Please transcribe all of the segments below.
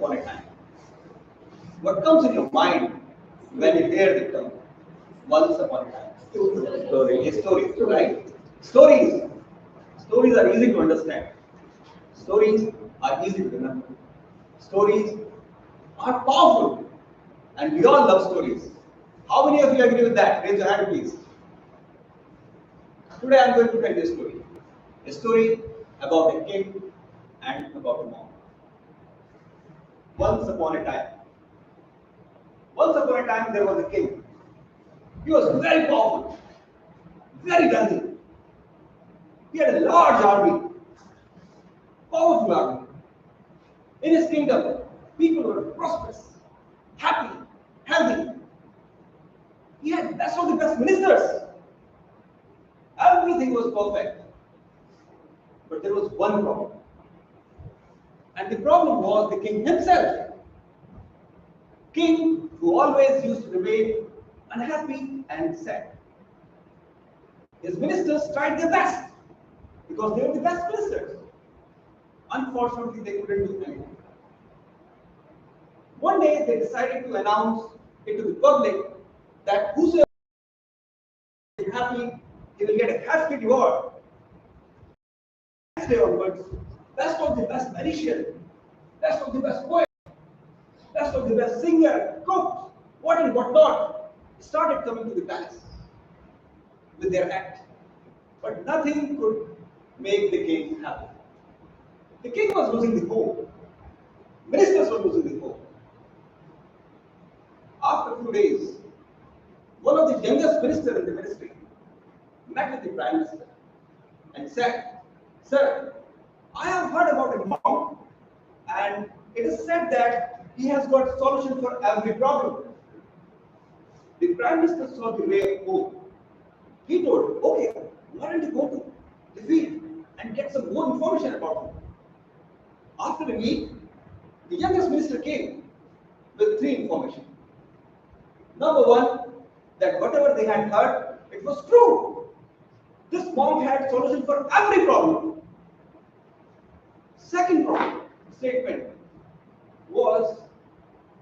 upon a time. What comes in your mind when you hear the term once upon a time? Stories, right? Stories. Stories are easy to understand. Stories are easy to remember. Stories are powerful. And we all love stories. How many of you agree with that? Raise your hand, please. Today I am going to tell you a story. A story about a king and about a monk. Once upon a time. Once upon a time there was a king. He was very powerful, very wealthy. He had a large army, powerful army. In his kingdom, people were prosperous, happy, healthy. He had best of the best ministers. Everything was perfect. But there was one problem. And the problem was the king himself. King who always used to remain unhappy and sad. His ministers tried their best because they were the best ministers. Unfortunately, they couldn't do anything. One day, they decided to announce it to the public that whosoever is happy, he will get a hefty reward. Next day onwards, best of the best magician, best of the best poet, best of the best singer, cook, what and what not, started coming to the palace with their act. But nothing could make the king happy. The king was losing the hope. Ministers were losing the hope. After a few days, one of the youngest ministers in the ministry met with the prime minister and said, "Sir, I have heard about a monk, and it is said that he has got solution for every problem." The prime minister saw the way of hope. He told, "Okay, why don't you go to the field and get some more information about him?" After a week, the youngest minister came with three information. Number one, that whatever they had heard, it was true. This monk had solution for every problem. Second problem, statement was,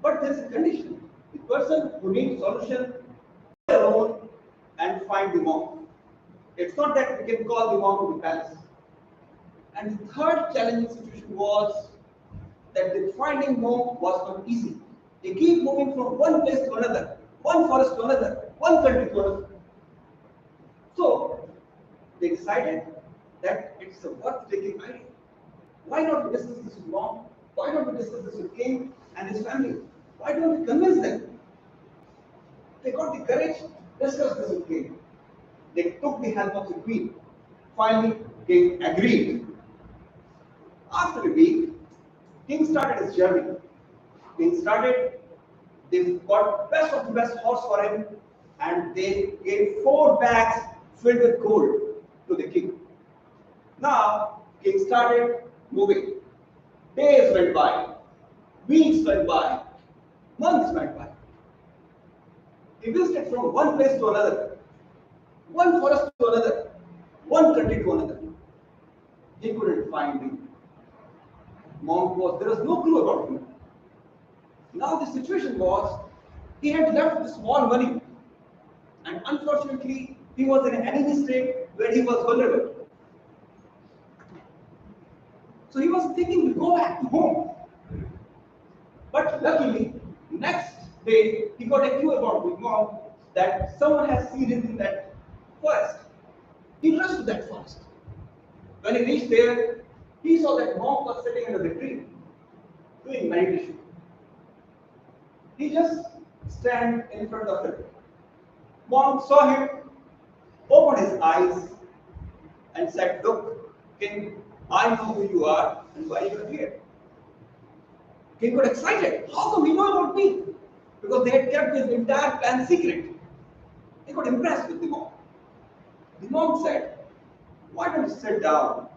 but there is a condition. The person who needs solution alone and find the monk. It's not that we can call the monk to the palace. And the third challenging situation was that the finding monk was not easy. They keep moving from one place to another, one forest to another, one country to another. So they decided that it's a worth-taking idea. Why not we discuss this with monk? Why not we discuss this with king and his family? Why don't we convince them? They got the courage to discuss this with king. They took the help of the queen. Finally, king agreed. After a week, king started his journey. They got best of the best horse for him, and they gave 4 bags filled with gold to the king. Now, king started moving. Days went by, weeks went by, months went by. He visited from one place to another, one forest to another, one country to another. He couldn't find him. There was no clue about him. Now the situation was, he had left with small money, and unfortunately, he was in an enemy state where he was vulnerable. So he was thinking to go back to home. But luckily, next day, he got a clue about the monk that someone has seen him in that forest. He rushed to that forest. When he reached there, he saw that monk was sitting under the tree, doing meditation. He just stand in front of him. Monk saw him, opened his eyes, and said, "Look, king, I know who you are and why you are here." King got excited. How come he know about me? Because they had kept his entire plan secret. He got impressed with the monk. The monk said, "Why don't you sit down?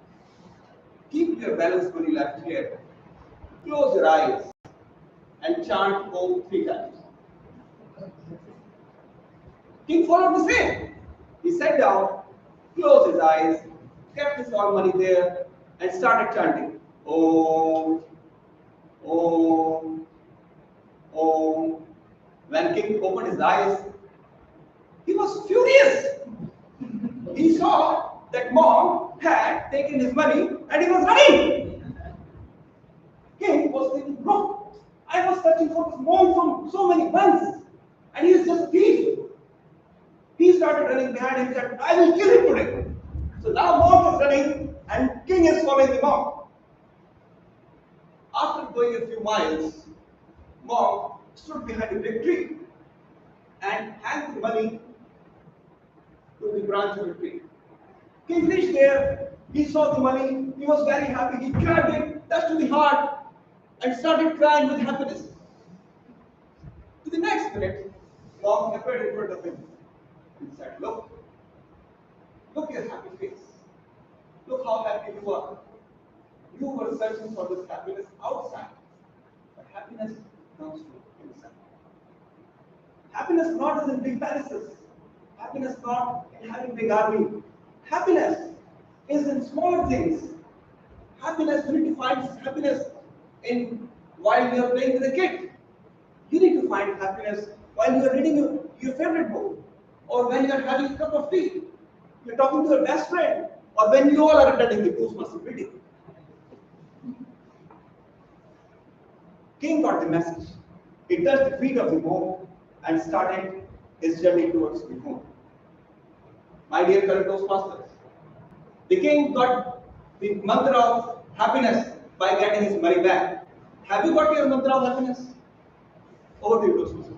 Keep your balance when you left here. Close your eyes and chant Om 3 times." King followed the same. He sat down, closed his eyes, kept his all money there, and started chanting Om, Om, Om. When king opened his eyes, he was furious. He saw that mom had taken his money and he was running. King was thinking, no, I was searching for his mom from so many months and he is just a thief. He started running behind him and said, I will kill him today. So now mom is running and king is following the mom. After going a few miles, mom stood behind a big tree and hanged the money to the branch of the tree. King reached there, he saw the money, he was very happy, he grabbed it, touched to the heart, and started crying with happiness. To the next minute, mom appeared in front of him and said, look your happy face. Look how happy you are. You were searching for this happiness outside, but happiness comes from inside. Happiness not is in big palaces. Happiness not in having big army. Happiness is in smaller things. Happiness, you need to find happiness in while you are playing with a kid. You need to find happiness while you are reading your favorite book, or when you are having a cup of tea, you are talking to your best friend, or when you all are attending the Toastmasters meeting. King got the message. He touched the feet of the home and started his journey towards the home. My dear fellow Toastmasters, the king got the mantra of happiness by getting his money back. Have you got your mantra of happiness? Over to you, Toastmasters.